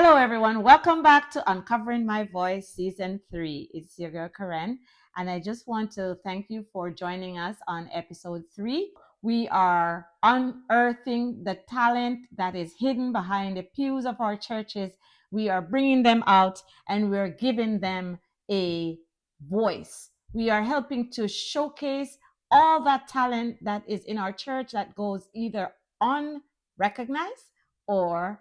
Hello, everyone. Welcome back to Uncovering My Voice Season 3. It's your girl, Karen, and I just want to thank you for joining us on Episode 3. We are unearthing the talent that is hidden behind the pews of our churches. We are bringing them out and we're giving them a voice. We are helping to showcase all that talent that is in our church that goes either unrecognized or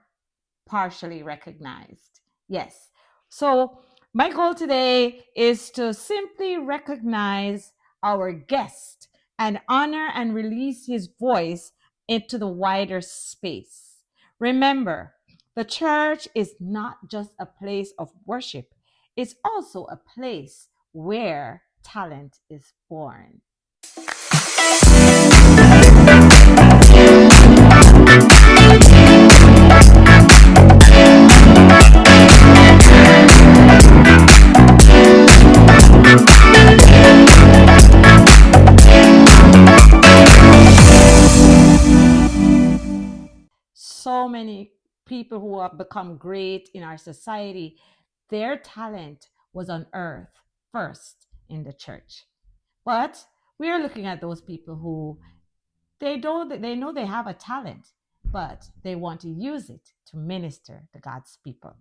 partially recognized. Yes. So, my goal today is to simply recognize our guest and honor and release his voice into the wider space. Remember, the church is not just a place of worship, it's also a place where talent is born. So many people who have become great in our society, their talent was unearthed first in the church. But we are looking at those people who they know they have a talent, but they want to use it to minister to God's people.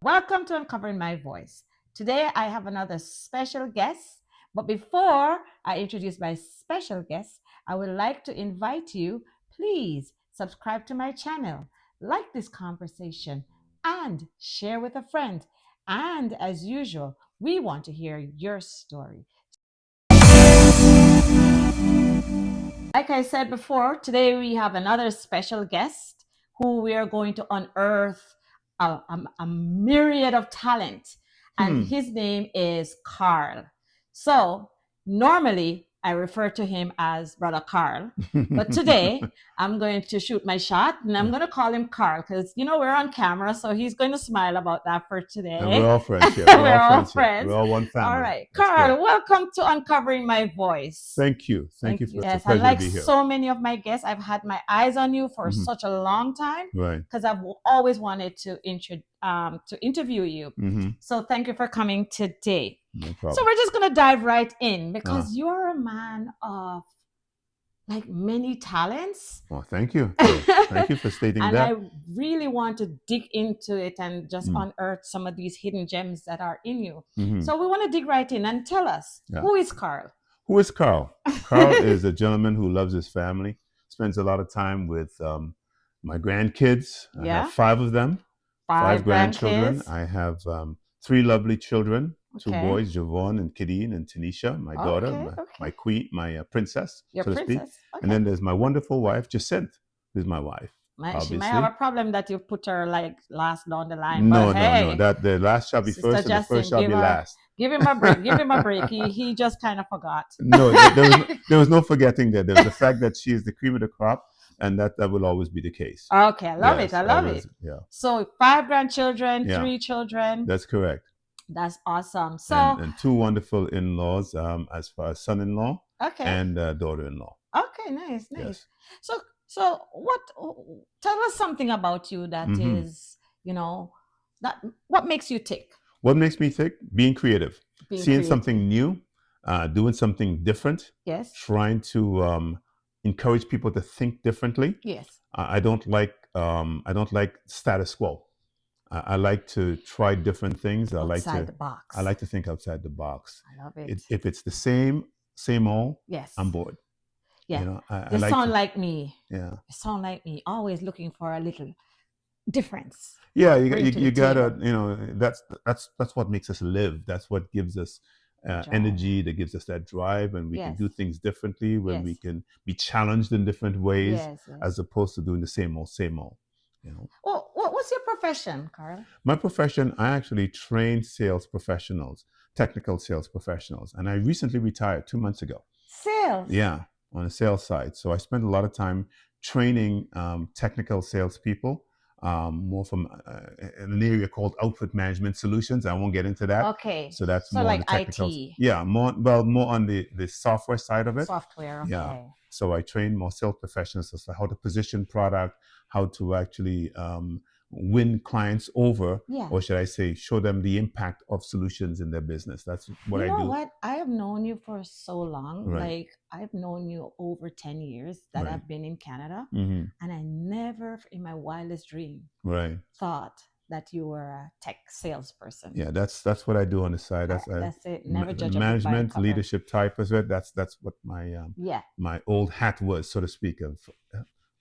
Welcome to Uncovering My Voice. Today I have another special guest, but before I introduce my special guest, I would like to invite you, please subscribe to my channel, like this conversation, and share with a friend. And as usual, we want to hear your story. Like I said before, today we have another special guest who we are going to unearth a myriad of talent. And his name is Karl. So normally I refer to him as Brother Karl. But today I'm going to shoot my shot and I'm going to call him Karl because, we're on camera. So he's going to smile about that for today. And we're all friends here. We're all friends. We're all one family. All right. That's Karl, good. Welcome to Uncovering My Voice. Thank you. Thank you. Yes, it's a pleasure and like to be here. so many of my guests, I've had my eyes on you for such a long time. Right. Because I've always wanted to interview you. So thank you for coming today. No problem. So we're just going to dive right in because you're a man of like many talents. Well, thank you. Thank you for stating And that. I really want to dig into it and just unearth some of these hidden gems that are in you. So we want to dig right in and tell us, who is Karl? Who is Karl? Karl is a gentleman who loves his family, spends a lot of time with my grandkids. I have 5 of them, 5 grandchildren. I have 3 lovely children, 2 boys, Javon and Kadeen and Tanisha, my daughter, my queen, my princess, Your so to speak. princess. And then there's my wonderful wife, Jacinth, who's my wife. She might have a problem that you put her like last down the line. No, but hey, that the last shall be Sister first and the Justin, first shall be last. Give him a break. Give him a break. He just kind of forgot. No, there was no forgetting there. There was the fact that she is the cream of the crop, and that will always be the case. Okay, I love it. I love it. Yeah. So 5 grandchildren, 3 children. That's correct. That's awesome. So and 2 wonderful in-laws, as far as son-in-law and daughter-in-law. Okay, nice. Yes. So tell us something about you that is, what makes you tick? What makes me tick? Being creative. Seeing something new, doing something different. Yes. Trying to encourage people to think differently. Yes. I don't like status quo. I like to try different things. Outside the box. I like to think outside the box. I love it. If it's the same old, yes, I'm bored. Yeah. You sound like me. Yeah. You sound like me. Always looking for a little difference. Yeah, you gotta, that's what makes us live. That's what gives us energy, that gives us that drive, and we can do things differently, when we can be challenged in different ways, as opposed to doing the same old. Well, what's your profession, Karl? My profession, I actually train sales professionals, technical sales professionals, and I recently retired 2 months ago. Sales? Yeah, on the sales side. So I spent a lot of time training technical salespeople more from an area called output management solutions. I won't get into that. Okay. So that's so more like on the technical. IT. Yeah, more on the software side of it. Software. Okay. Yeah. So I train more sales professionals as to how to position product, how to actually win clients over, or should I say, show them the impact of solutions in their business. That's what I do. You know what? I have known you for so long. Right. Like I've known you over 10 years that I've been in Canada, and I never in my wildest dream thought that you were a tech salesperson. Yeah, that's what I do on the side. That's it. Never judge management, leadership type of it. That's what my my old hat was, so to speak, of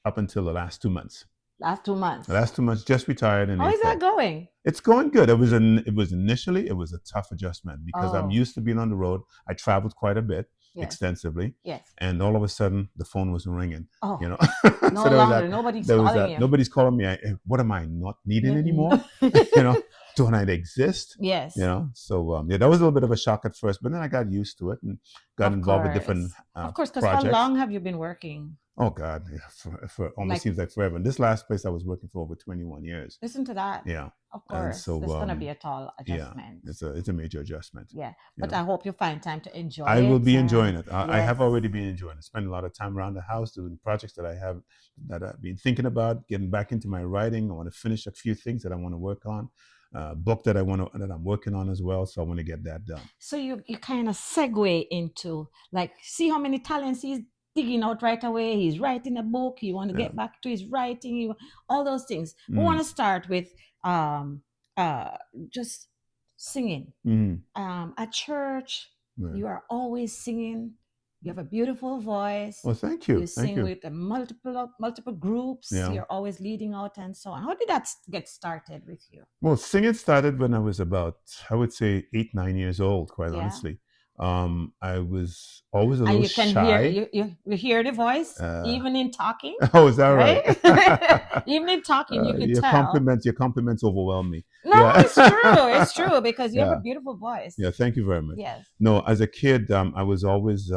up until the last 2 months. Last 2 months. Last 2 months, just retired in April. How is that going? It's going good. It was initially a tough adjustment because I'm used to being on the road. I traveled quite a bit, extensively. Yes. And all of a sudden, the phone was ringing. Oh. You know. No longer. Nobody's calling you. Nobody's calling me. What am I not needing anymore? You know. Don't I exist? Yes. You know, so that was a little bit of a shock at first, but then I got used to it and got involved with different of course, because how long have you been working? Oh God, for almost seems like forever. And this last place I was working for over 21 years. Listen to that. Yeah. Of course. So it's gonna be a tall adjustment. Yeah, it's a major adjustment. Yeah. But I hope you find time to enjoy it. I will be enjoying it. I have already been enjoying it. Spending a lot of time around the house doing projects that I've been thinking about, getting back into my writing. I want to finish a few things that I want to work on. Book that I'm working on as well, so I want to get that done. So you kind of segue into like, see how many talents he's digging out right away. He's writing a book. You want to get back to his writing, all those things. We want to start with just singing. At church, you are always singing. You have a beautiful voice. Well, thank you. You sing with multiple groups. Yeah. You're always leading out and so on. How did that get started with you? Well, singing started when I was about, I would say, 8-9 years old, quite honestly. I was always a little shy. And you hear the voice, even in talking. Oh, is that right? Even in talking, you can tell. Your compliments overwhelm me. No, it's true. It's true because you have a beautiful voice. Yeah, thank you very much. Yes. No, as a kid, I was always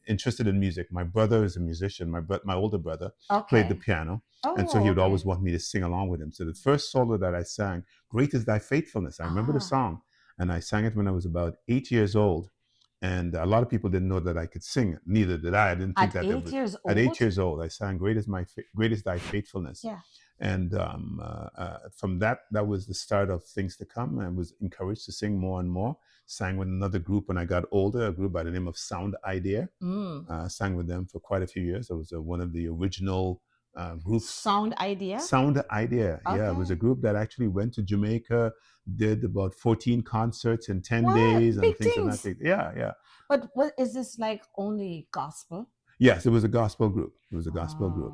interested in music. My brother is a musician. My older brother played the piano. And so he would always want me to sing along with him. So the first solo that I sang, Great is Thy Faithfulness. I remember the song. And I sang it when I was about 8 years old. And a lot of people didn't know that I could sing. Neither did I. I didn't think that. At 8 years old, I sang "Great is Thy Faithfulness." Yeah. And from that was the start of things to come. I was encouraged to sing more and more. Sang with another group when I got older, a group by the name of Sound Idea. Sang with them for quite a few years. I was one of the original groups. Sound Idea. Sound Idea. Okay. Yeah, it was a group that actually went to Jamaica. Did about 14 concerts in 10 days and things like that. Yeah. But what is this like? Only gospel? Yes, it was a gospel group. It was a gospel group.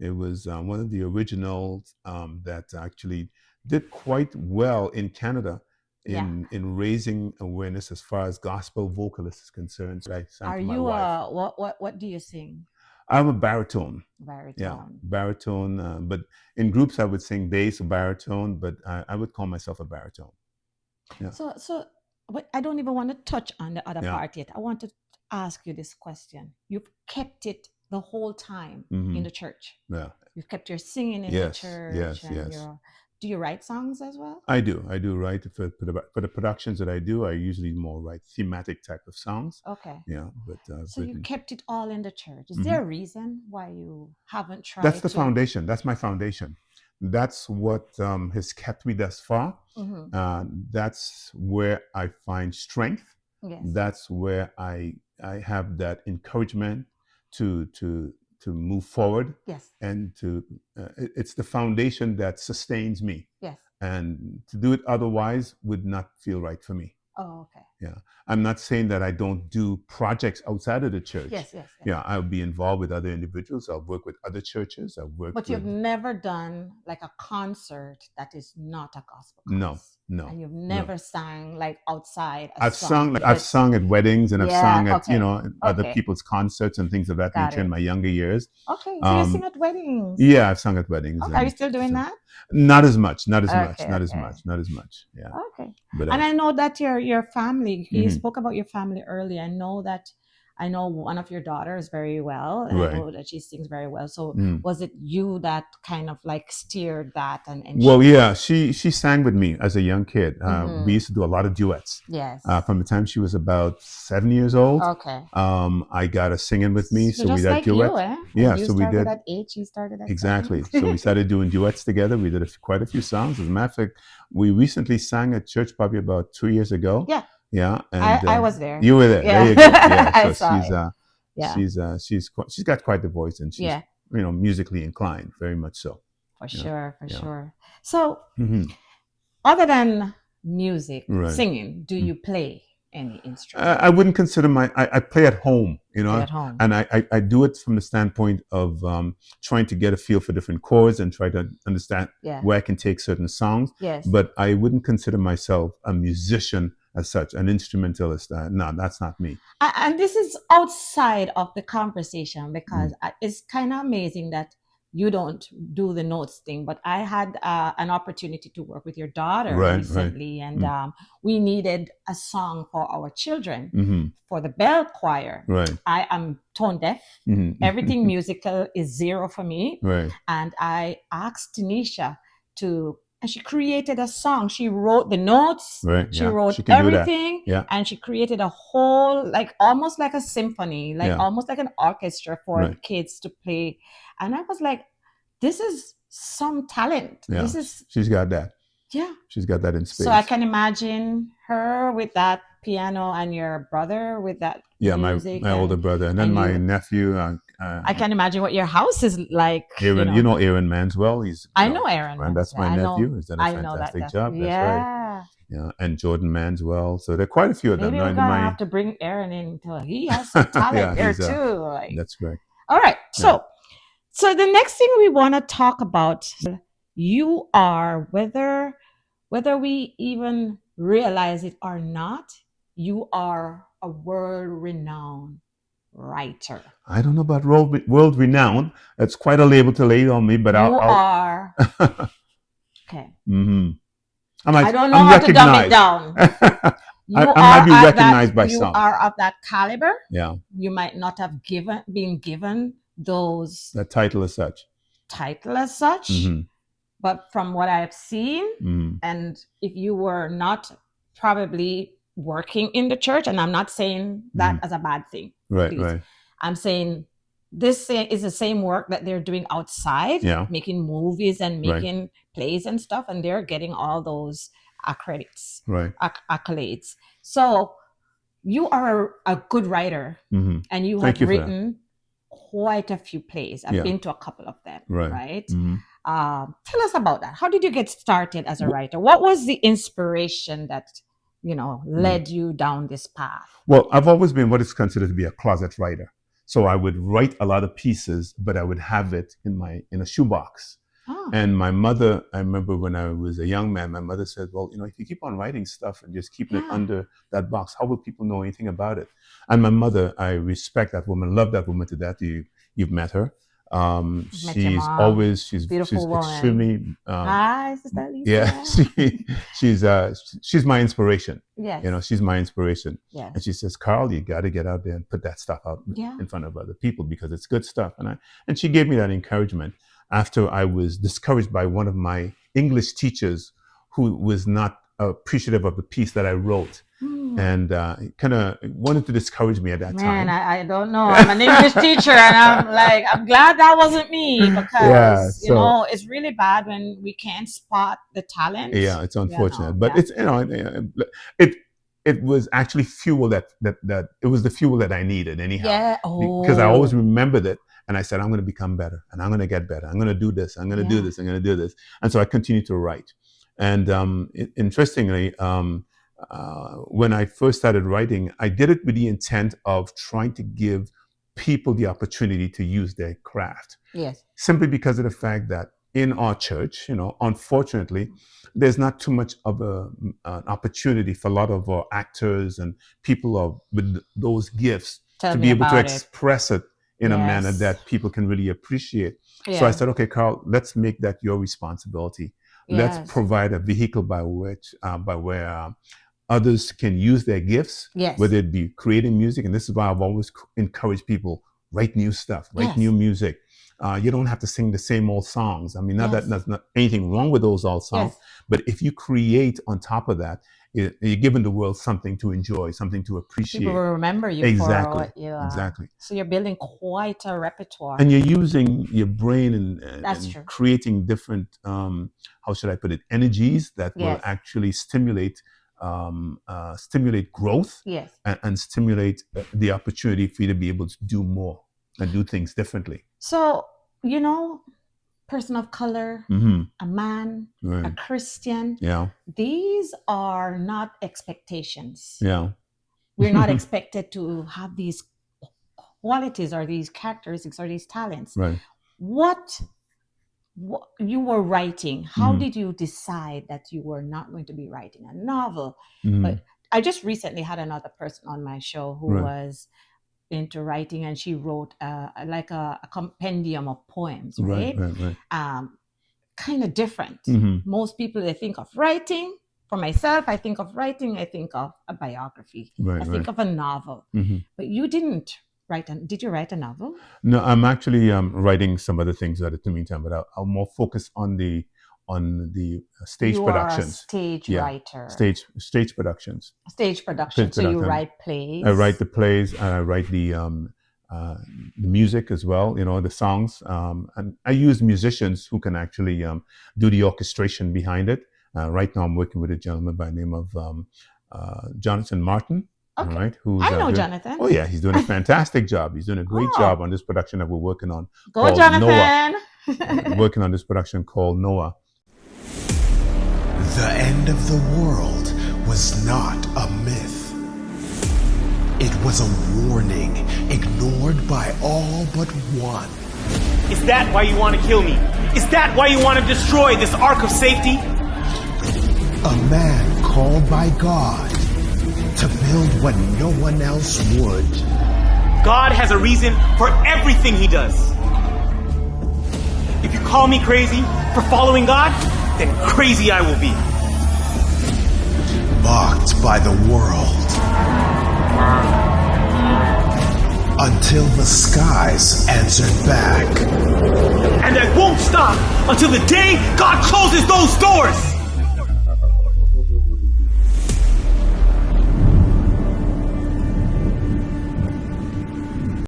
It was one of the originals that actually did quite well in Canada in raising awareness as far as gospel vocalist is concerned. So I sang Are to my you wife. what do you sing? I'm a baritone. Baritone. Yeah, baritone. But in groups, I would sing bass or baritone, but I would call myself a baritone. Yeah. So, but I don't even want to touch on the other part yet. I want to ask you this question. You've kept it the whole time in the church. Yeah. You've kept your singing in the church. Yes. Do you write songs as well? I do write for the productions that I do. I usually more write thematic type of songs. Okay. Yeah, but so you kept it all in the church. Is there a reason why you haven't tried? That's the foundation. That's my foundation. That's what has kept me thus far. That's where I find strength. Yes. That's where I have that encouragement to move forward. Yes. And it's the foundation that sustains me. Yes. And to do it otherwise would not feel right for me. Oh, okay. Yeah. I'm not saying that I don't do projects outside of the church. Yes. Yeah, I'll be involved with other individuals. I'll work with other churches. But you've never done like a concert that is not a gospel concert. No. And you've never sang like outside. I've sung at weddings and I've sung at other people's concerts and things of that nature in my younger years. Okay, so you sing at weddings. Yeah, I've sung at weddings. Okay. Are you still doing that? Not as much. Not as much. Yeah. Okay. But I know that your family. You spoke about your family earlier. I know that I know one of your daughters very well, and I know that she sings very well. So was it you that kind of like steered that? Well, yeah, she sang with me as a young kid. We used to do a lot of duets. Yes. From the time she was about 7 years old. Okay. I got her singing with me, so we did like duets. You, eh? Yeah, you so we did. At 8, you started at exactly. 7. So we started doing duets together. We did quite a few songs. As a matter of fact, we recently sang at church probably about 2 years ago. Yeah. Yeah, and I was there. You were there. Yeah. There you go. Yeah, so she's got quite the voice, and she's musically inclined, very much so. For sure. So, other than music, singing, do you play any instrument? I wouldn't consider I play at home, at home. And I do it from the standpoint of trying to get a feel for different chords and try to understand where I can take certain songs. Yes. But I wouldn't consider myself a musician as such, an instrumentalist. No, that's not me. And this is outside of the conversation, because it's kind of amazing that you don't do the notes thing, but I had an opportunity to work with your daughter recently, and we needed a song for our children for the bell choir. I am tone deaf. Everything musical is 0 for me. And I asked Tanisha and she created a song. She wrote the notes. She wrote everything. And she created a whole, like almost like a symphony, like almost like an orchestra for kids to play. And I was like, this is some talent. She's got that. Yeah. She's got that in space. So I can imagine her with that piano and your brother with that music. My older brother. And then my nephew. I can imagine what your house is like. Aaron, you know Aaron Manswell. I know Aaron. And that's my nephew. He's done a fantastic job. That's right. Yeah, and Jordan Manswell. So there are quite a few of them. Maybe we're gonna have to bring Aaron in. He has some talent there too. That's correct. All right. So the next thing we want to talk about, you are, whether we even realize it or not, you are a world-renowned writer. I don't know about world-renowned. That's quite a label to lay on me, but you are. Okay. I don't know how to dumb it down. I might be recognized by some. You are of that caliber. Yeah. You might not have been given that title as such. But from what I've seen, and if you were not probably working in the church, and I'm not saying that as a bad thing. Right. I'm saying this is the same work that they're doing outside, making movies and making plays and stuff, and they're getting all those accolades. So you are a good writer, and you have written quite a few plays. I've been to a couple of them, right? Tell us about that. How did you get started as a writer? What was the inspiration that led you down this path? Well, I've always been what is considered to be a closet writer. So I would write a lot of pieces, but I would have it in a shoebox. And my mother, I remember when I was a young man, my mother said, well, if you keep on writing stuff and just keeping it under that box, how will people know anything about it? And my mother, I respect that woman, love that woman to death. You've met her. She's extremely hi, Sister Lisa. She's my inspiration. Yes. She's my inspiration. Yes. And she says, Karl, you got to get out there and put that stuff out in front of other people, because it's good stuff. And she gave me that encouragement after I was discouraged by one of my English teachers who was not appreciative of the piece that I wrote. And kind of wanted to discourage me at that time. Man, I don't know. I'm an English teacher, and I'm glad that wasn't me, because it's really bad when we can't spot the talent. Yeah, it's unfortunate, but it's it was actually fuel that it was the fuel that I needed anyhow. Yeah, because I always remembered it, and I said, I'm going to become better, and I'm going to get better. I'm going to do this. I'm going to do this. I'm going to do this, and so I continued to write. And interestingly. When I first started writing, I did it with the intent of trying to give people the opportunity to use their craft. Yes. Simply because of the fact that in our church, unfortunately, there's not too much of an opportunity for a lot of our actors and people with those gifts to be able to express it in a manner that people can really appreciate. Yeah. So I said, okay, Karl, let's make that your responsibility. Yes. Let's provide a vehicle by where others can use their gifts, yes, whether it be creating music. And this is why I've always encouraged people, write new stuff, write yes, new music. You don't have to sing the same old songs. I mean, not that there's not anything wrong with those old songs, yes, but if you create on top of that, you're giving the world something to enjoy, something to appreciate. people will remember you exactly for what you exactly. So you're building quite a repertoire, and you're using your brain That's and true. creating different how should I put it, energies that will Yes. actually stimulate growth, yes, and stimulate the opportunity for you to be able to do more and do things differently. So, you know, person of color, a man, Right. a Christian, Yeah. these are not expectations. Yeah. We're not expected to have these qualities or these characteristics or these talents. Right. What you were writing, how did you decide that you were not going to be writing a novel? But I just recently had another person on my show who was into writing, and she wrote like a compendium of poems, right? Kind of different. Most people, they think of writing. For myself, I think of writing, I think of a biography, I think of a novel. But you didn't write. Did you write a novel? No, I'm actually writing some other things at the meantime, but I'll more focus on the stage productions. You are a stage writer. Stage productions. Stage production. So you write plays. I write the plays. I write the music as well. You know, the songs, and I use musicians who can actually do the orchestration behind it. Right now, I'm working with a gentleman by the name of Jonathan Martin. Okay. All right. I know Jonathan. Oh yeah, he's doing a fantastic job. He's doing a great job on this production that we're working on. Go, Jonathan! Noah. Working on this production called Noah. The end of the world was not a myth. It was a warning ignored by all but one. Is that why you want to kill me? Is that why you want to destroy this ark of safety? A man called by God to build what no one else would. God has a reason for everything he does. If you call me crazy for following God, then crazy I will be. Mocked by the world. Until the skies answered back. And I won't stop until the day God closes those doors!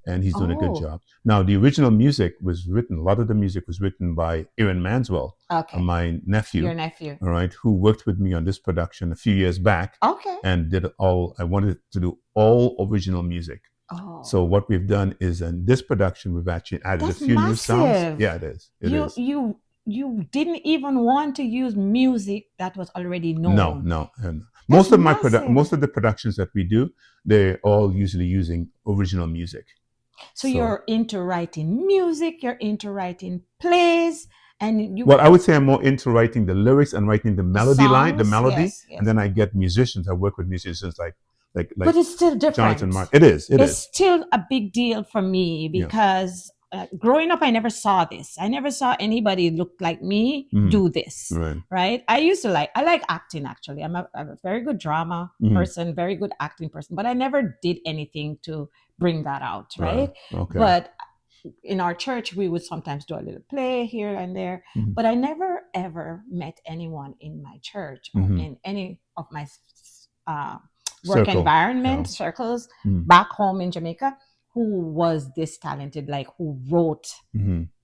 And he's doing a good job. Now, the original music was written, a lot of the music was written by Aaron Manswell, my nephew. Your nephew. All right, who worked with me on this production a few years back. Okay. And did I wanted to do all original music. Oh. So what we've done is in this production, we've actually added a few new sounds. Yeah, it is. You didn't even want to use music that was already known. No. And most of the productions that we do, they're all usually using original music. So you're into writing music, you're into writing plays, and Well, I would say I'm more into writing the lyrics and writing the melody line, yes. And then I get musicians. I work with musicians like. But it's still different. Jonathan Martin. It is. Still a big deal for me because growing up, I never saw this. I never saw anybody look like me do this. Right? I like acting actually. I'm a very good drama person, very good acting person, but I never did anything to bring that out. Right? Okay. But in our church, we would sometimes do a little play here and there, but I never ever met anyone in my church or in any of my work environment circles back home in Jamaica who was this talented, like who wrote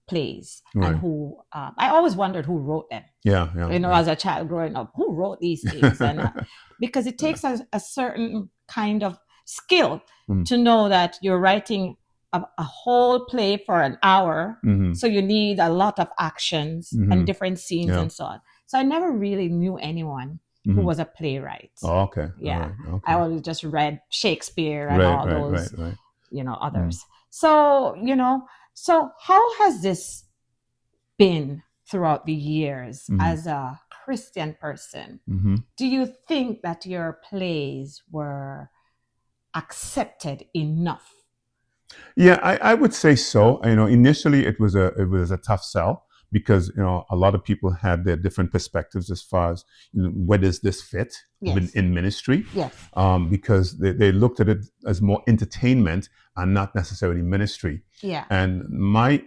plays and who I always wondered who wrote them. As a child growing up, who wrote these things? And because it takes a certain kind of skill to know that you're writing a whole play for an hour, so you need a lot of actions and different scenes and so on. So I never really knew anyone who was a playwright. Oh, okay. Yeah. Right. Okay. I always just read Shakespeare and all those, others. So, so how has this been throughout the years as a Christian person? Do you think that your plays were accepted enough? Yeah, I would say so. Initially it was a tough sell because a lot of people had their different perspectives as far as where does this fit in ministry. Yes. Because they looked at it as more entertainment and not necessarily ministry. Yeah. And my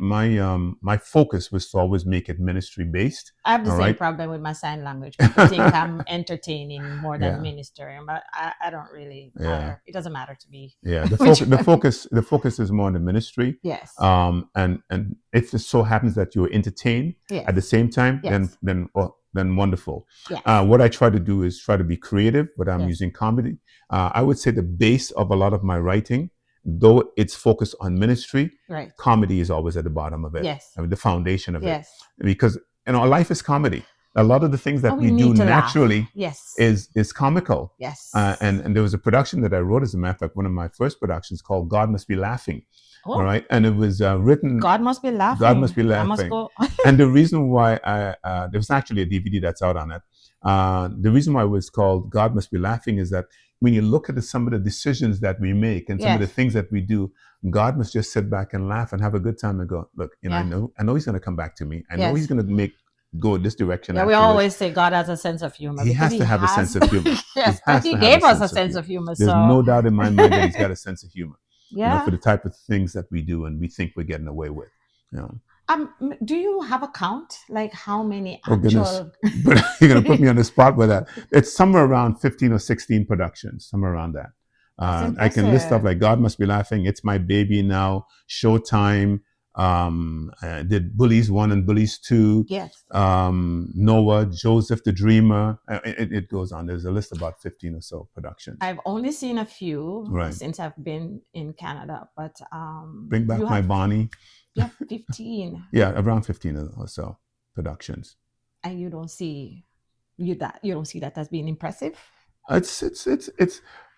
focus was to always make it ministry based. I have the same problem with my sign language. People think I'm entertaining more than ministering, but I don't really matter. It doesn't matter to me. Yeah. The focus is more on the ministry. Yes. And if it so happens that you're entertained at the same time, then wonderful. Yes. What I try to do is try to be creative, but I'm using comedy. I would say the base of a lot of my writing, though it's focused on ministry, comedy is always at the bottom of it. Yes. I mean, the foundation of it. Because life is comedy. A lot of the things that we do naturally is comical. Yes. And there was a production that I wrote, as a matter of fact, one of my first productions, called God Must Be Laughing. Oh. All right. And it was written. God Must Be Laughing. God Must Be Laughing. I must go. And the reason why there was actually a DVD that's out on it. The reason why it was called God Must Be Laughing is that when you look at some of the decisions that we make and some of the things that we do, God must just sit back and laugh and have a good time and go, look, I know he's going to come back to me. I know he's going to go this direction. Yeah, we always say God has a sense of humor. He has to have a sense of humor. Yes, he gave us a sense of humor. There's no doubt in my mind that he's got a sense of humor. Yeah. For the type of things that we do and we think we're getting away with. Do you have a count? Like how many actual... Oh, goodness. But you're going to put me on the spot with that. It's somewhere around 15 or 16 productions, somewhere around that. I can list stuff like God Must Be Laughing, It's My Baby Now, Showtime, did Bullies 1 and Bullies 2. Yes. Noah, Joseph the Dreamer. It goes on. There's a list of about 15 or so productions. I've only seen a few since I've been in Canada, but Bring Back My Bonnie. Yeah, 15. Yeah, around 15 or so productions. And you don't see that as being impressive? It's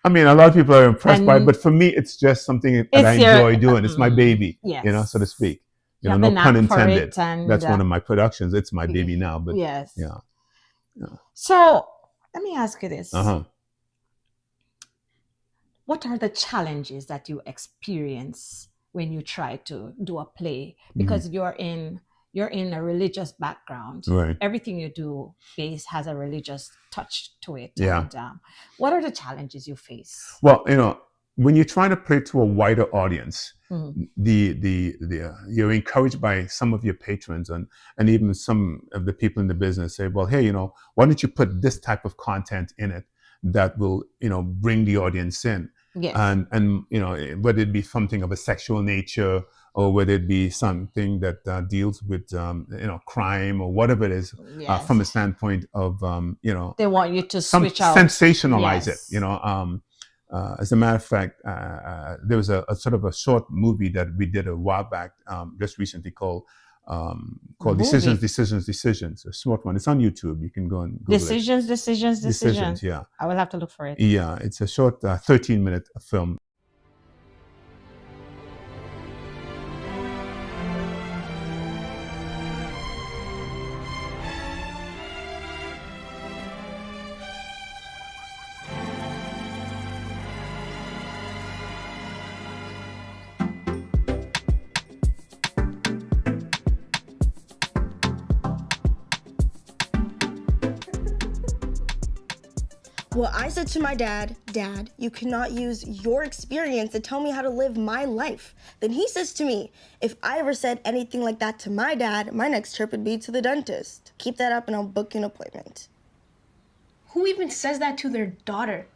I mean, a lot of people are impressed by it, but for me, it's just something that I enjoy doing. It's my baby, so to speak. No pun intended. That's one of my productions. It's my baby now, but yes. Yeah. So let me ask you this. Uh-huh. What are the challenges that you experience when you try to do a play? Because you're in a religious background. Right. Everything you do has a religious touch to it. Yeah. And, what are the challenges you face? Well, when you're trying to play to a wider audience, you're encouraged by some of your patrons and even some of the people in the business say, well, hey, why don't you put this type of content in it that will, bring the audience in? Yes. And whether it be something of a sexual nature or whether it be something that deals with crime or whatever it is, from a standpoint of they want you to switch out, sensationalize it. As a matter of fact, there was a sort of a short movie that we did a while back, just recently called Decisions. A short one. It's on YouTube. You can go and Google Decisions. Yeah, I will have to look for it. Yeah, it's a short 13-minute film. Well, I said to my dad, Dad, you cannot use your experience to tell me how to live my life. Then he says to me, if I ever said anything like that to my dad, my next trip would be to the dentist. Keep that up and I'll book an appointment. Who even says that to their daughter?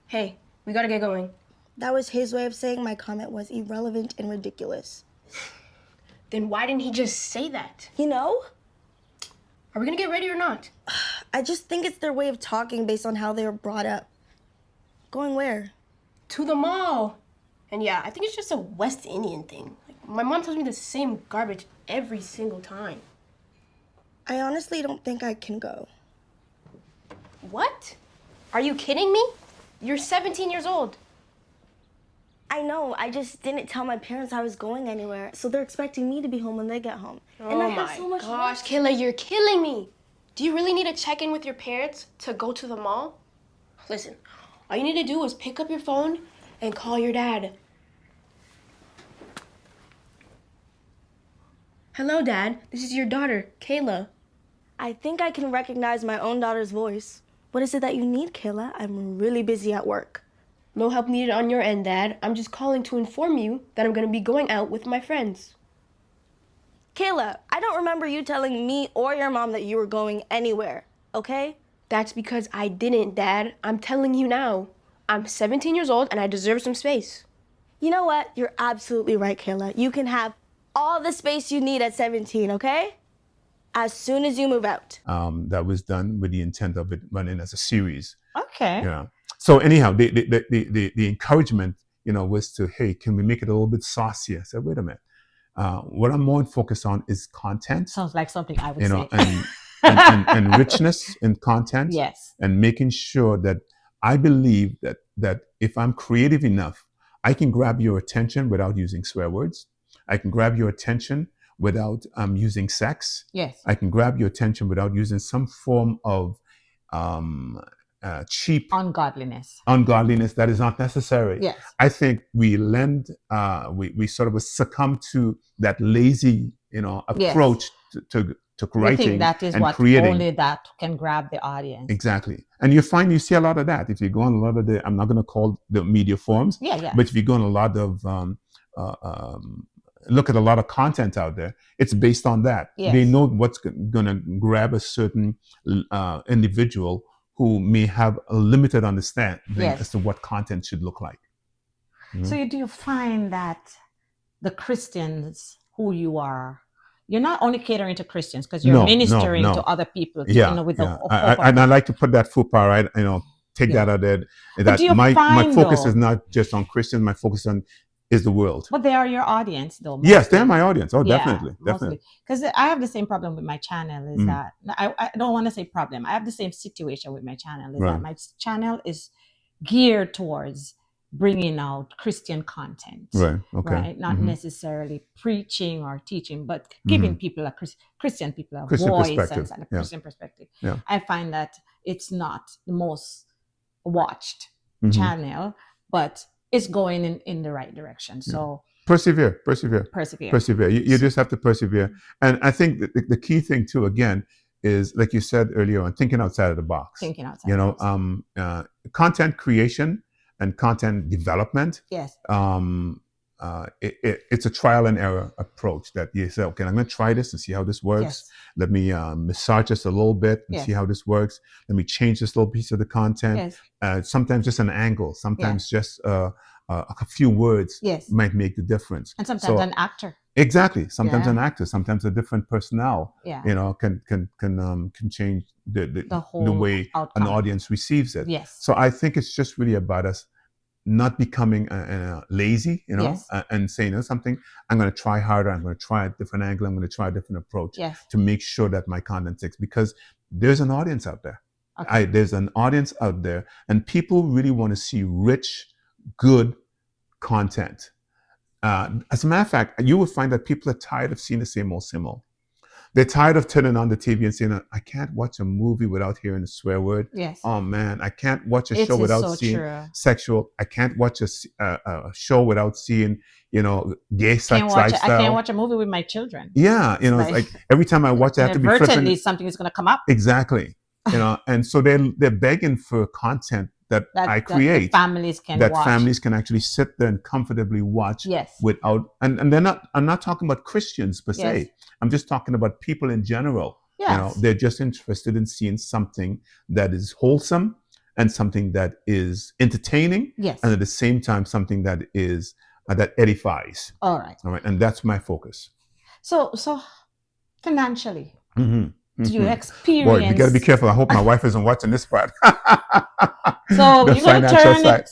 Hey, we gotta get going. That was his way of saying my comment was irrelevant and ridiculous. Then why didn't he just say that? Are we gonna get ready or not? I just think it's their way of talking based on how they were brought up. Going where? To the mall. And yeah, I think it's just a West Indian thing. My mom tells me the same garbage every single time. I honestly don't think I can go. What? Are you kidding me? You're 17 years old. I know, I just didn't tell my parents I was going anywhere, so they're expecting me to be home when they get home. And I have so much gosh, Kayla, you're killing me. Do you really need to check in with your parents to go to the mall? Listen, all you need to do is pick up your phone and call your dad. Hello, Dad. This is your daughter, Kayla. I think I can recognize my own daughter's voice. What is it that you need, Kayla? I'm really busy at work. No help needed on your end, Dad. I'm just calling to inform you that I'm going to be going out with my friends. Kayla, I don't remember you telling me or your mom that you were going anywhere, okay? That's because I didn't, Dad. I'm telling you now. I'm 17 years old and I deserve some space. You know what? You're absolutely right, Kayla. You can have all the space you need at 17, okay? As soon as you move out. That was done with the intent of it running as a series. Okay. Yeah. So anyhow, the encouragement, was to, hey, can we make it a little bit saucier? I said, wait a minute. What I'm more focused on is content. Sounds like something I would say. and richness in content. Yes. And making sure that I believe that if I'm creative enough, I can grab your attention without using swear words. I can grab your attention without using sex. Yes. I can grab your attention without using some form of cheap ungodliness that is not necessary. Yes. I think we we sort of succumb to that lazy, approach to writing. I think that is and what creating. Only that can grab the audience. Exactly. And you see a lot of that. If you go on a lot of I'm not going to call the media forums, but if you go on a lot of, look at a lot of content out there, it's based on that. Yes. They know what's going to grab a certain individual who may have a limited understanding as to what content should look like. Mm-hmm. So do you find that the Christians who you are, you're not only catering to Christians because you're ministering to other people. And I like to put that foot power, right? Take that out there. That my focus is not just on Christians. My focus is the world. But they are your audience, though. Mostly. Yes, they're my audience. Oh, definitely. Because I have the same problem with my channel. Is that I don't want to say problem. I have the same situation with my channel. Is that my channel is geared towards bringing out Christian content, right? Okay, right. Not necessarily preaching or teaching, but giving people Christian people a voice and a Christian perspective. Yeah. I find that it's not the most watched channel, but it's going in the right direction. So persevere. You just have to persevere. And I think the key thing too, again, is like you said earlier on, thinking outside of the box. Content creation and content development. Yes. It's a trial and error approach that you say, okay, I'm going to try this and see how this works. Yes. Let me massage this a little bit and see how this works. Let me change this little piece of the content. Yes. Sometimes just an angle. Sometimes just a few words might make the difference. And sometimes an actor. Exactly. Sometimes an actor. Sometimes a different personnel. Yeah. Can change the way outcome. an audience receives it. Yes. So I think it's just really about us not becoming lazy, and saying, something, I'm going to try harder. I'm going to try a different angle. I'm going to try a different approach to make sure that my content sticks, because there's an audience out there. Okay. There's an audience out there, and people really want to see rich, good content. As a matter of fact, you will find that people are tired of seeing the same old. They're tired of turning on the TV and saying, I can't watch a movie without hearing a swear word. Yes. Oh man, I can't watch a show without seeing sexual. I can't watch a show without seeing, gay sex lifestyle. I can't watch a movie with my children. Yeah, it's like every time I watch, I have to be flipping. Something is going to come up. Exactly. And so they're begging for content that I create, families can watch. Families can actually sit there and comfortably watch. Yes. Without, and I'm not talking about Christians per se. I'm just talking about people in general. Yes. They're just interested in seeing something that is wholesome and something that is entertaining. Yes. And at the same time, something that is that edifies. All right. And that's my focus. So financially. Do you experience? Boy, you got to be careful. I hope my wife isn't watching this part. So you're going to turn it,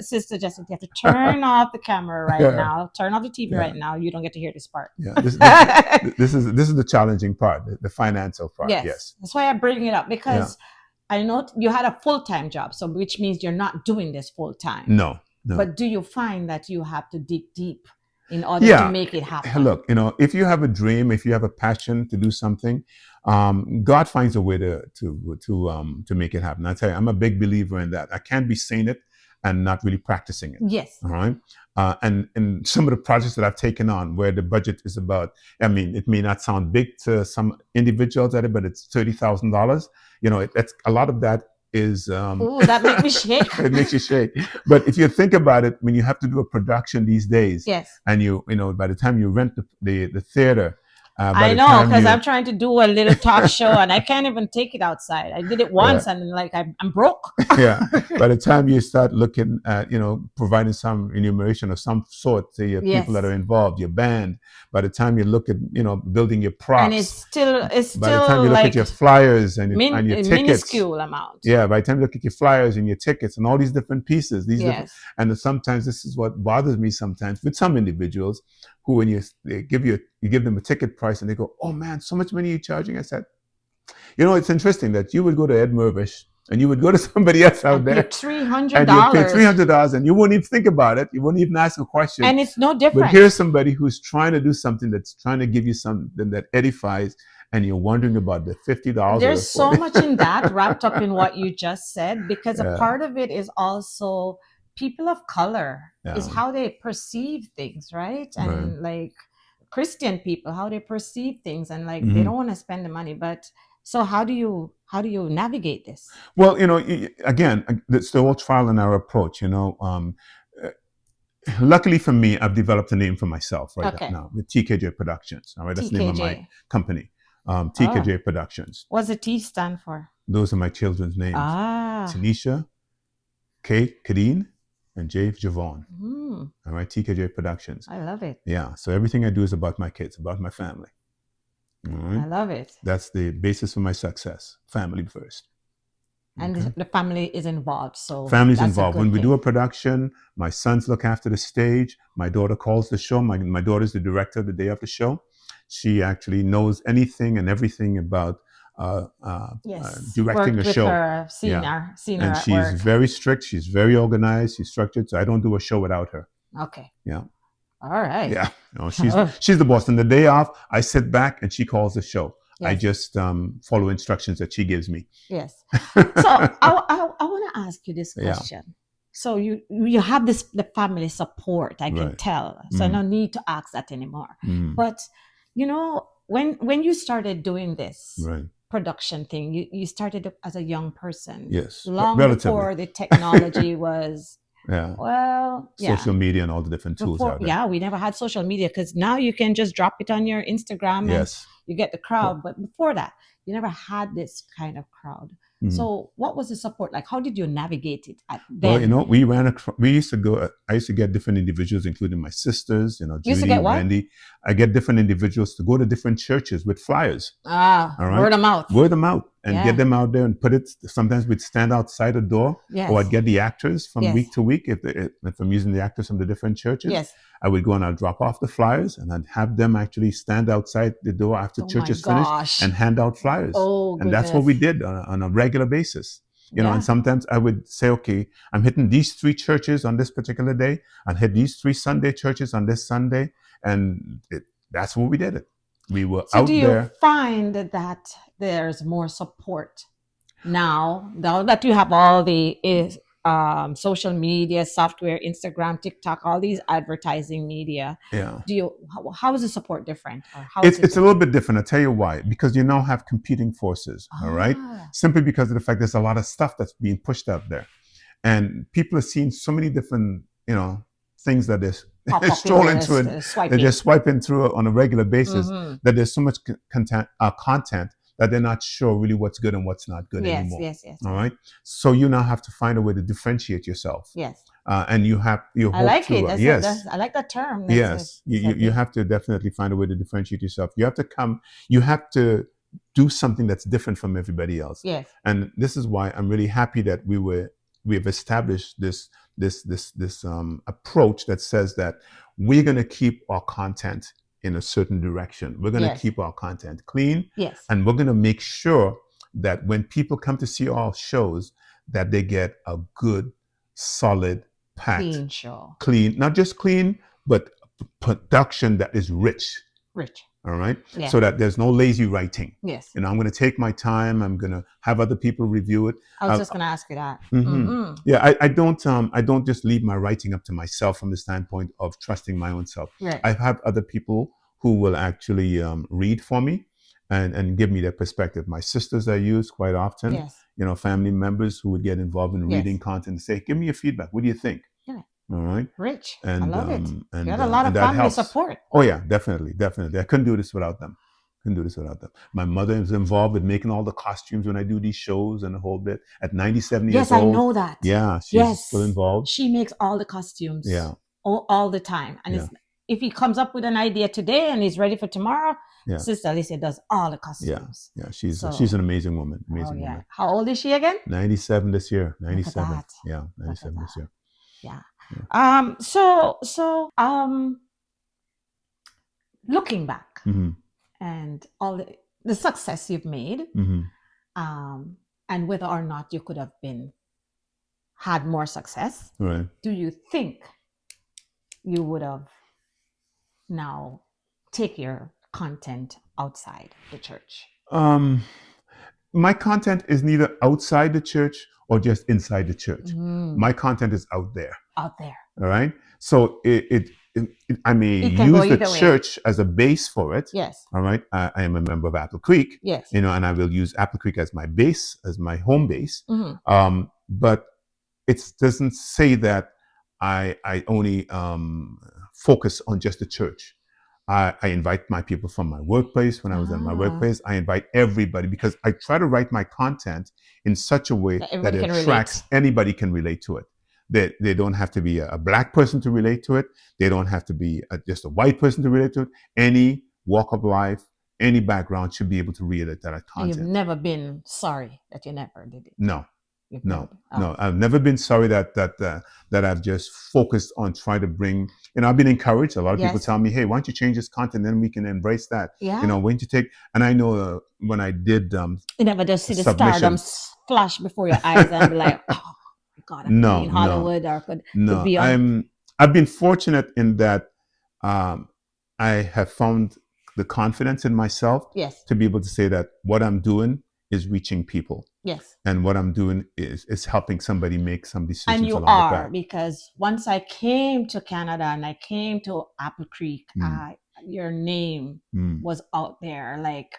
Sister Jessica, you have to turn off the camera right now. Turn off the TV right now. You don't get to hear this part. Yeah, this is the challenging part, the financial part. Yes. That's why I bring it up, because I know you had a full-time job, so which means you're not doing this full-time. No. But do you find that you have to dig deep in order to make it happen? Look, if you have a dream, if you have a passion to do something, God finds a way to make it happen. I tell you, I'm a big believer in that. I can't be saying it and not really practicing it. Yes. All right. And some of the projects that I've taken on where the budget is about, I mean, it may not sound big to some individuals at it, but it's $30,000. You know, that's a lot of that is. Oh, that makes me shake. It makes you shake. But if you think about it, when you have to do a production these days, yes, and you know, by the time you rent the theater. I know, because I'm trying to do a little talk show and I can't even take it outside. I did it once and like I'm broke. Yeah. By the time you start looking at, you know, providing some enumeration of some sort to your people that are involved, your band, by the time you look at, you know, building your props. And it's still by the time you look at your flyers and your tickets. Minuscule amount. Yeah. By the time you look at your flyers and your tickets and all these different pieces, and sometimes this is what bothers me sometimes with some individuals who, when you give them a ticket price and they go, "Oh man, so much money you're charging." I said, you know, it's interesting that you would go to Ed Mervish and you would go to somebody else out there $300 and you pay $300 and you wouldn't even think about it. You wouldn't even ask a question. And it's no different. But here's somebody who's trying to do something that's trying to give you something that edifies, and you're wondering about the $50. There's so much in that wrapped up in what you just said, because a part of it is also people of color is how they perceive things, right? And like Christian people, how they perceive things, and like they don't want to spend the money. But so how do you navigate this? Well, you know, again, it's the whole trial and error approach. You know, luckily for me, I've developed a name for myself right now with TKJ Productions. All right, that's the name of my company, TKJ Productions. What's the T stand for? Those are my children's names. Tanisha, Kate, Kadeen, and Jave Javon. All right, TKJ Productions. I love it. Yeah, so everything I do is about my kids, about my family. All right? I love it. That's the basis for my success. Family first. And the family is involved. So family's involved. When we do a production, my sons look after the stage. My daughter calls the show. My daughter's the director the day of the show. She actually knows anything and everything about directing a show. Seen her and she's work. Very strict. She's very organized. She's structured. So I don't do a show without her. Okay. Yeah. All right. Yeah. No, she's the boss. And the day off, I sit back and she calls the show. Yes. I just follow instructions that she gives me. Yes. So I want to ask you this question. Yeah. So you have the family support, I can tell. So no need to ask that anymore. But you know, when you started doing this production thing, you started as a young person. Yes. Long before the technology was social media and all the different tools out there. Yeah, we never had social media, because now you can just drop it on your Instagram and you get the crowd. But before that, you never had this kind of crowd. So what was the support like? How did you navigate it then? Well, you know, we used to go, I used to get different individuals, including my sisters, you know, Judy, Wendy. I get different individuals to go to different churches with flyers. All right? Word of mouth. Word of mouth. And get them out there and put it, sometimes we'd stand outside the door, or I'd get the actors from week to week. If I'm using the actors from the different churches, I would go and I'd drop off the flyers and I'd have them actually stand outside the door after church is finished and hand out flyers. And that's what we did on a regular basis. You know, and sometimes I would say, okay, I'm hitting these 3 churches on this particular day. I'll hit these 3 Sunday churches on this Sunday. And that's what we did it. We were out there. So do you find that there's more support now that you have all the social media software, Instagram, TikTok, all these advertising media? Yeah. How is the support different? Or it's a little bit different. I'll tell you why. Because you now have competing forces. All right. Simply because of the fact there's a lot of stuff that's being pushed out there, and people are seeing so many different, you know, things that they're strolling through it. They're just swiping through it on a regular basis. That there's so much content that they're not sure really what's good and what's not good anymore. Yes. All right. So you now have to find a way to differentiate yourself. Yes. And you have I like it. I like that term. You have to definitely find a way to differentiate yourself. You have to do something that's different from everybody else. Yes. And this is why I'm really happy that we've established this approach that says that we're going to keep our content in a certain direction. We're going to keep our content clean. Yes. And we're going to make sure that when people come to see our shows, that they get a good, solid, packed, clean show. Clean, not just clean, but production that is rich. All right. Yeah. So that there's no lazy writing. Yes. I'm going to take my time. I'm going to have other people review it. I was just going to ask you that. Yeah. I don't just leave my writing up to myself from the standpoint of trusting my own self. Right. I have other people who will actually read for me and give me their perspective. My sisters I use quite often. Yes. Family members who would get involved in reading content and say, give me your feedback. What do you think? Yeah. All right. Rich. And, I love it. And, you had a lot of family support. Oh yeah, definitely. I couldn't do this without them. My mother is involved with making all the costumes when I do these shows and the whole bit. At 97 years old. Yes, I know that. Yeah, she's still involved. She makes all the costumes. Yeah. All the time. And if he comes up with an idea today and he's ready for tomorrow, Sister Alicia does all the costumes. Yeah. She's an amazing woman. Woman. How old is she again? 97 this year. 97. Yeah, 97 this year. Yeah. So looking back and all the success you've made, and whether or not you could have had more success, right? Do you think you would have now take your content outside the church? My content is neither outside the church or just inside the church. My content is out there. Out there. All right. So I may use the church as a base for it. Yes. All right. I am a member of Apple Creek. Yes. And I will use Apple Creek as my base, as my home base. But it doesn't say that I only focus on just the church. I invite my people from my workplace. When I was at my workplace, I invite everybody because I try to write my content in such a way that it attracts anybody can relate to it. They don't have to be a black person to relate to it. They don't have to be just a white person to relate to it. Any walk of life, any background should be able to relate to that content. And you've never been sorry that you never did it? No. No. I've never been sorry that I've just focused on trying to bring. I've been encouraged. A lot of people tell me, "Hey, why don't you change this content? Then we can embrace that." Yeah. Why don't you take? And I know when I did. You never just see the stardom flash before your eyes and be like, "Oh God, I'm in Hollywood or could be on." I've been fortunate in that I have found the confidence in myself to be able to say that what I'm doing is reaching people. Yes. And what I'm doing is helping somebody make some decisions. And you are, because once I came to Canada and I came to Apple Creek, your name was out there. Like,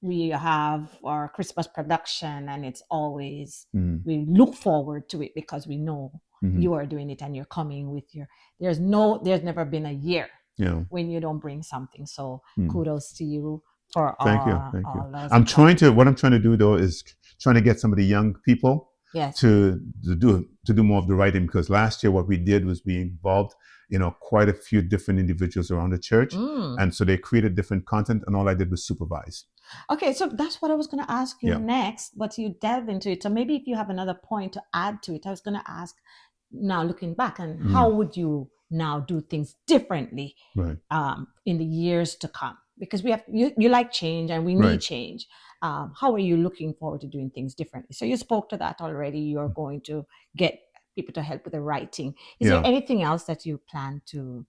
we have our Christmas production and it's always, we look forward to it because we know you are doing it and you're coming with there's never been a year when you don't bring something. So kudos to you. Thank you. What I'm trying to do though is trying to get some of the young people to do more of the writing, because last year what we did was we involved quite a few different individuals around the church, and so they created different content, and all I did was supervise. Okay, so that's what I was going to ask you next, but you delve into it. So maybe if you have another point to add to it, I was going to ask, now looking back, and how would you now do things differently in the years to come? Because we have you like change and we need change. How are you looking forward to doing things differently? So you spoke to that already. You're going to get people to help with the writing. Is there anything else that you plan to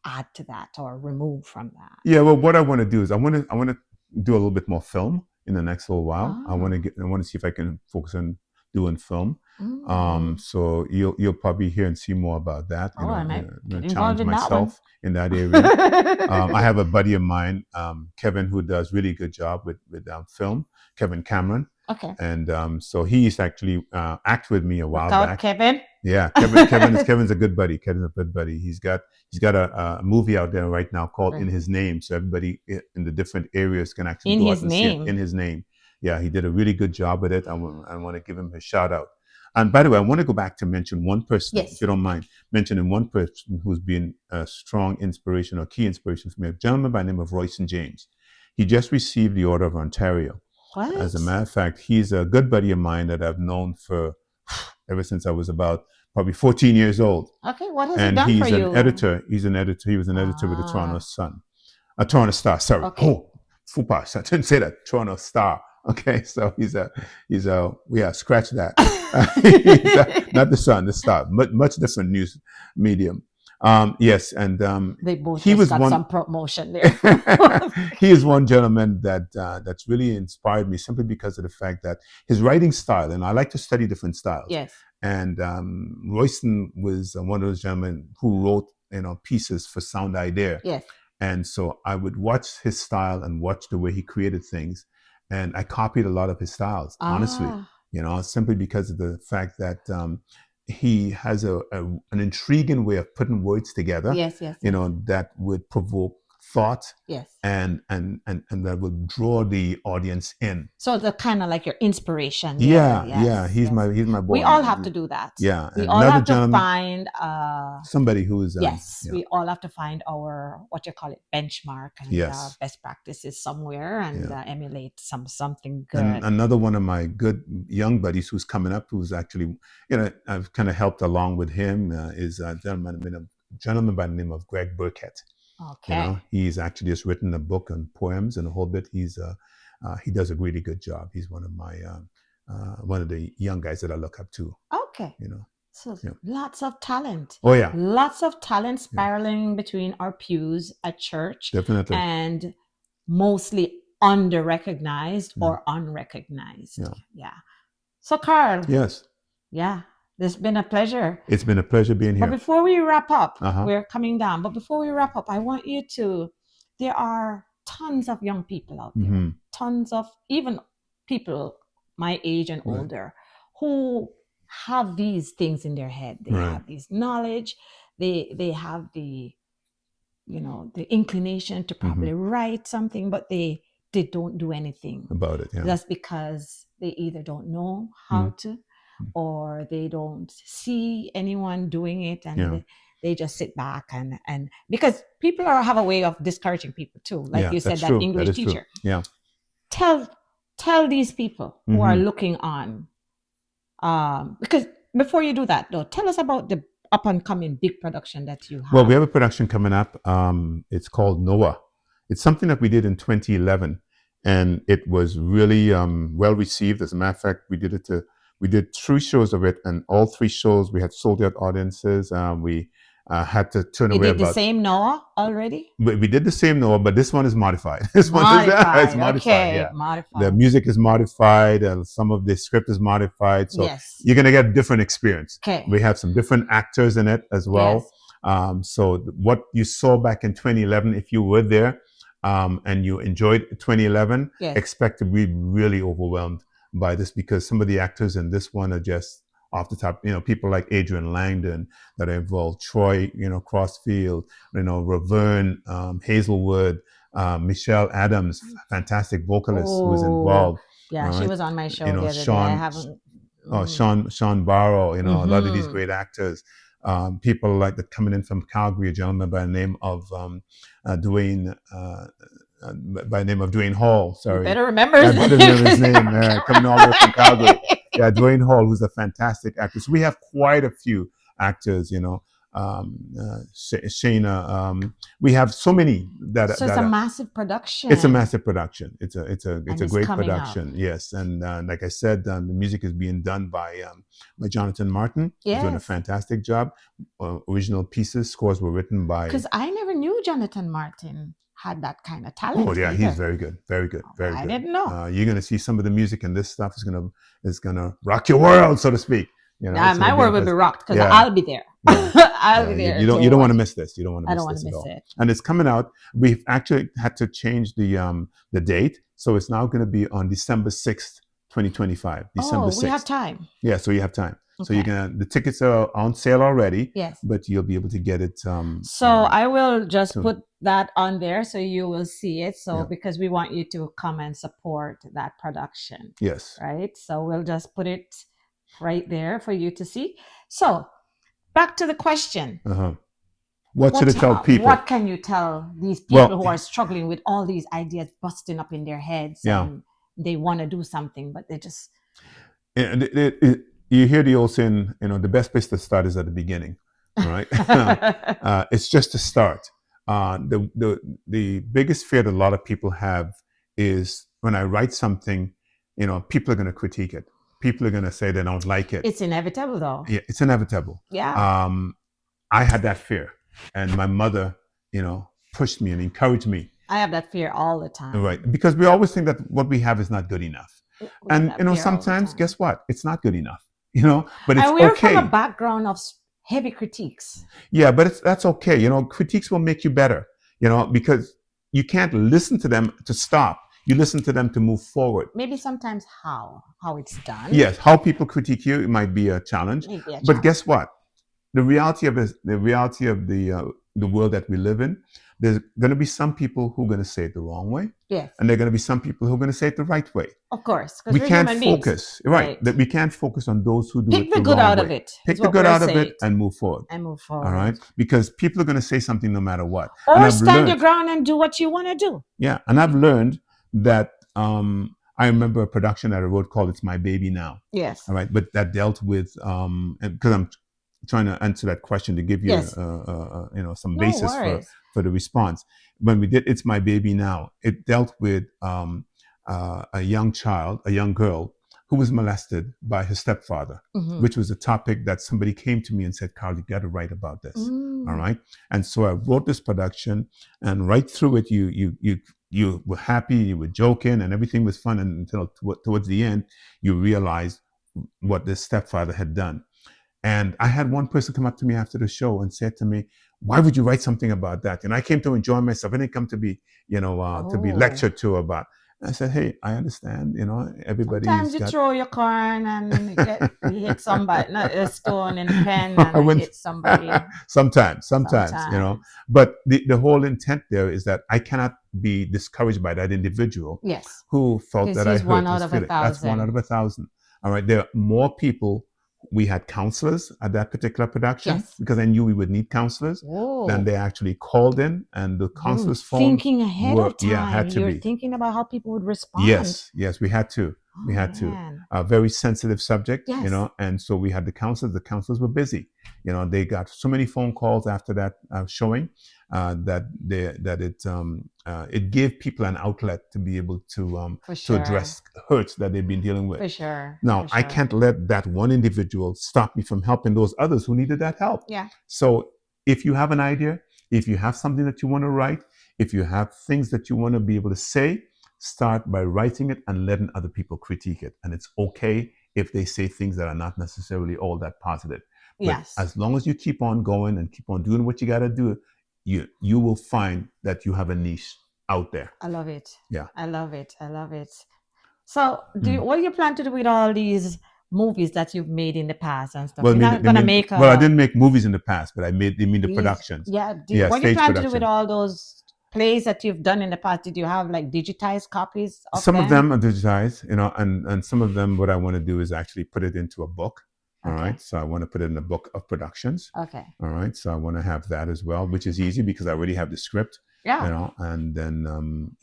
add to that or remove from that? Yeah, well, what I want to do is I want to do a little bit more film in the next little while. I want to see if I can focus on doing film. So you'll probably hear and see more about that. I might challenge myself in that area. I have a buddy of mine, Kevin, who does really good job with film. Kevin Cameron. Okay. And so he used to actually act with me a while back. Kevin. Yeah, Kevin's a good buddy. Kevin's a good buddy. He's got a movie out there right now called In His Name, so everybody in the different areas can actually go out and see it. In His Name. Yeah, he did a really good job with it. I want to give him a shout out. And by the way, I want to go back to mention one person, if you don't mind, mentioning one person who's been a strong inspiration or key inspiration for me, a gentleman by the name of Royson James. He just received the Order of Ontario. What? As a matter of fact, he's a good buddy of mine that I've known for ever since I was about probably 14 years old. Okay, what has he done for you? And he's an editor. He's an editor. He was an editor with the Toronto Toronto Star. Sorry. Okay. Oh, Fupa. I didn't say that. Toronto Star. Okay, so he's scratch that. Not the Sun, the Star. Much different news medium. Yes, and they both he just was got one some promotion there. he is one gentleman that's really inspired me simply because of the fact that his writing style, and I like to study different styles. Yes. And Royston was one of those gentlemen who wrote pieces for Sound Idea. Yes. And so I would watch his style and watch the way he created things, and I copied a lot of his styles, honestly. Simply because of the fact that he has an intriguing way of putting words together. Yes. That would provoke thought. Yes. And that will draw the audience in. So the kind of like your inspiration. Yeah. He's my boy. We all have to do that. Yeah. We all have to find somebody who is we all have to find our benchmark and best practices somewhere and emulate something good. And another one of my good young buddies who's coming up, who's actually I've kind of helped along with him is a gentleman by the name of Greg Burkett. Okay. He's actually just written a book on poems and a whole bit. He does a really good job. He's one of my one of the young guys that I look up to. Okay. So lots of talent. Oh yeah. Lots of talent spiraling between our pews at church. Definitely. And mostly under-recognized or unrecognized. Yeah. So Karl. Yes. Yeah. It's been a pleasure. It's been a pleasure being here. But before we wrap up, we're coming down. But before we wrap up, I want you to, there are tons of young people out there, tons of even people my age and older who have these things in their head. They have this knowledge. They have the, the inclination to probably write something, but they don't do anything about it. Yeah. That's because they either don't know how to, or they don't see anyone doing it, and they just sit back and because people have a way of discouraging people too, like you said, that true. English teacher. True. Yeah. Tell these people who are looking on, because before you do that though, tell us about the up and coming big production that you have. Well, we have a production coming up. It's called Noah. It's something that we did in 2011, and it was really well received. As a matter of fact, we did 3 shows of it, and all 3 shows we had sold out audiences. We had to turn away. You did the same Noah already? We did the same Noah, but this one is modified. This one is modified. Okay, yeah. modified. The music is modified, and some of the script is modified. So you're gonna get a different experience. Okay. We have some different actors in it as well. Yes. So what you saw back in 2011, if you were there, and you enjoyed 2011, expect to be really overwhelmed by this, because some of the actors in this one are just off the top. People like Adrian Langdon that are involved, Troy, Crossfield, Raverne, Hazelwood, Michelle Adams, fantastic vocalist who's involved. Yeah, she was on my show the other day. I haven't. Sean Barrow, a lot of these great actors. People like that coming in from Calgary, a gentleman by the name of Dwayne. By the name of Dwayne Hall. Sorry, you better remember his name. Coming all the way from Calgary. Yeah, Dwayne Hall, who's a fantastic actor. So we have quite a few actors. Shayna. We have so many that. So it's a massive production. It's a massive production. It's a great production. Yes, and like I said, the music is being done by Jonathan Martin. Yes. He's doing a fantastic job. Original pieces, scores were written by. Because I never knew Jonathan Martin had that kind of talent. Oh yeah, he's very good, very good, very good. I didn't know. You're gonna see some of the music, and this stuff is gonna rock your world, so to speak. My world will be rocked because I'll be there. I'll be there. You don't want to miss this. You don't want to miss this. I don't want to miss it. And it's coming out. We've actually had to change the date, so it's now going to be on December 6th, 2025. December 6th. We have time. Yeah, so you have time. Okay. So the tickets are on sale already. Yes. But you'll be able to get it. So I will just put that on there so you will see it. So because we want you to come and support that production. Yes. Right. So we'll just put it right there for you to see. So back to the question. What should I tell people? What can you tell these people who are struggling with all these ideas busting up in their heads and they want to do something, but they just... You hear the old saying, the best place to start is at the beginning, right? It's just to start. The biggest fear that a lot of people have is when I write something, people are going to critique it. People are going to say they don't like it. It's inevitable, though. Yeah, it's inevitable. Yeah. I had that fear. and my mother, pushed me and encouraged me. I have that fear all the time. Right, because we always think that what we have is not good enough. And sometimes, guess what? It's not good enough. But it's we're okay. from a background of heavy critiques. Yeah, but that's okay. Critiques will make you better. Because you can't listen to them to stop. You listen to them to move forward. Maybe sometimes how it's done. Yes, how people critique you, it might be a challenge. But guess what? The reality of the world that we live in, there's going to be some people who are going to say it the wrong way. Yes. And there are going to be some people who are going to say it the right way. Of course. We can't focus. Right. That we can't focus on those who do it the wrong way. Pick the good out of it. Pick the good out of it and move forward. All right. Because people are going to say something no matter what. Or stand your ground and do what you want to do. Yeah. And I've learned that I remember a production that I wrote called It's My Baby Now. Yes. All right. But that dealt with, because I'm trying to answer that question to give you some basis for the response. When we did It's My Baby Now, it dealt with a young girl who was molested by her stepfather, which was a topic that somebody came to me and said, Karl, you got to write about this. All right. And so I wrote this production, and right through it, you were happy, you were joking, and everything was fun until towards the end, you realized what this stepfather had done. And I had one person come up to me after the show and said to me, why would you write something about that? And I came to enjoy myself. I didn't come to be, to be lectured to about. And I said, hey, I understand, everybody. Sometimes you throw your corn and you hit somebody, not a stone in a pen and hit somebody. Sometimes, But the whole intent there is that I cannot be discouraged by that individual who felt that I hurt his feeling. That's 1 out of 1,000. All right. There are more people. We had counselors at that particular production because I knew we would need counselors. Then they actually called in, and the counselors' phone thinking ahead of time. Yeah, had to You're be thinking about how people would respond. Yes, we had to. We had to. A very sensitive subject, and so we had the counselors. The counselors were busy. They got so many phone calls after that showing that it gave people an outlet to be able to address hurts that they've been dealing with. For sure. Now, I can't let that one individual stop me from helping those others who needed that help. Yeah. So if you have an idea, if you have something that you want to write, if you have things that you want to be able to say, start by writing it and letting other people critique it. And it's okay if they say things that are not necessarily all that positive. But as long as you keep on going and keep on doing what you got to do, you will find that you have a niche out there. I love it. Yeah. I love it. So what do you plan to do with all these movies that you've made in the past and stuff? Well, I didn't make movies in the past, but they mean the productions. Yeah. What do you plan to do with all those plays that you've done in the past? Did you have like digitized copies of some of them are digitized, and some of them, what I want to do is actually put it into a book. All right. So I want to put it in a book of productions. Okay. All right. So I want to have that as well, which is easy because I already have the script. Yeah. And then,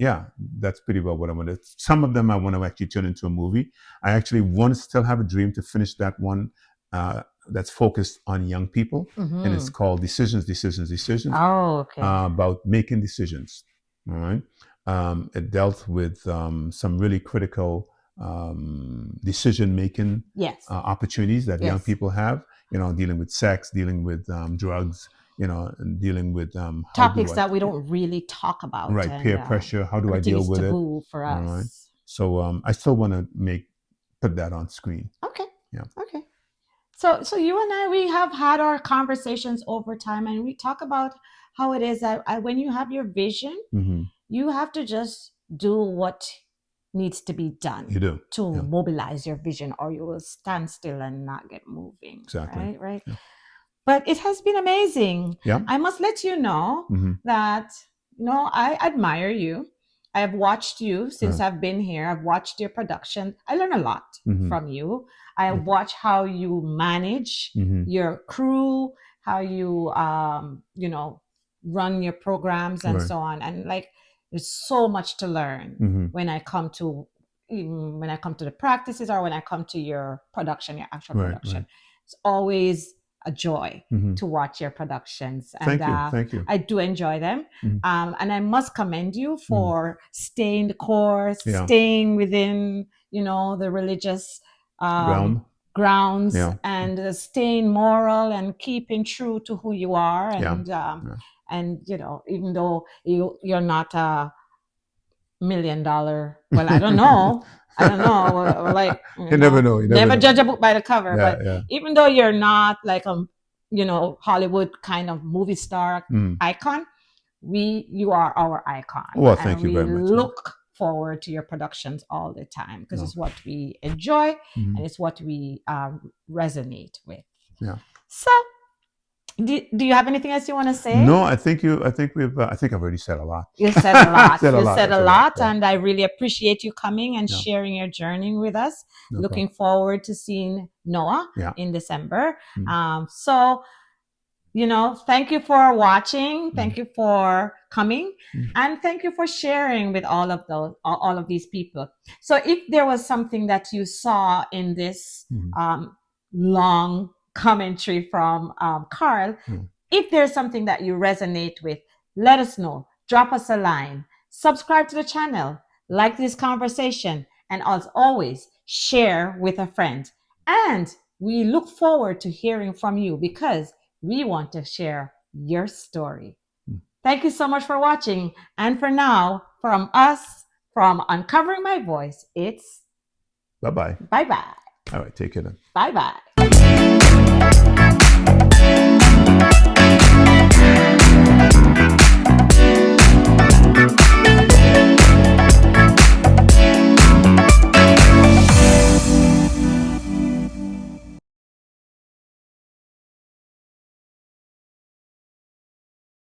that's pretty well what I want to. Some of them I want to actually turn into a movie. I actually want to still have a dream to finish that one that's focused on young people. And it's called Decisions. Oh, okay. About making decisions. All right. It dealt with some really critical decision-making opportunities that young people have, dealing with sex, dealing with drugs, and dealing with topics that we don't really talk about. Right, and, peer pressure. How do I deal with it? For us. Right. So I still want to put that on screen. Okay. Yeah. Okay. So you and I, we have had our conversations over time, and we talk about how it is that when you have your vision, you have to just do what needs to be done. You do. To mobilize your vision, or you will stand still and not get moving. Exactly. Right. Yeah. But it has been amazing. Yeah. I must let you know that, I admire you. I have watched you since I've been here. I've watched your production. I learn a lot from you. I watch how you manage your crew, how you, run your programs and so on. And there's so much to learn when I come to the practices or when I come to your production, your actual production. Right. It's always a joy to watch your productions. And Thank you. I do enjoy them. And I must commend you for staying the course, staying within, the religious realm. grounds Yeah. and staying moral and keeping true to who you are. And and you know, even though you're not a $1 million, well, I don't know. Like, you never know. You never know. judge a book by the cover. Yeah, But yeah. even though you're not like a, you know, Hollywood kind of movie star icon, you are our icon. Well, thank you very much. We look forward to your productions all the time because it's what we enjoy and it's what we resonate with. Yeah. So, do you have anything else you want to say? No, I think I've already said a lot. You said a lot. said a lot, yeah. And I really appreciate you coming and sharing your journey with us. No Looking forward to seeing Noah in December. So, you know, thank you for watching. Thank you for coming, and thank you for sharing with all of these people. So, if there was something that you saw in this long commentary from Karl, if there's something that you resonate with, let us know. Drop us a line. Subscribe to the channel. Like this conversation, and as always, share with a friend. And we look forward to hearing from you because we want to share your story. Thank you so much for watching. And for now, from us, from Uncovering My Voice, it's bye-bye. Bye-bye. All right, take care then. Bye-bye.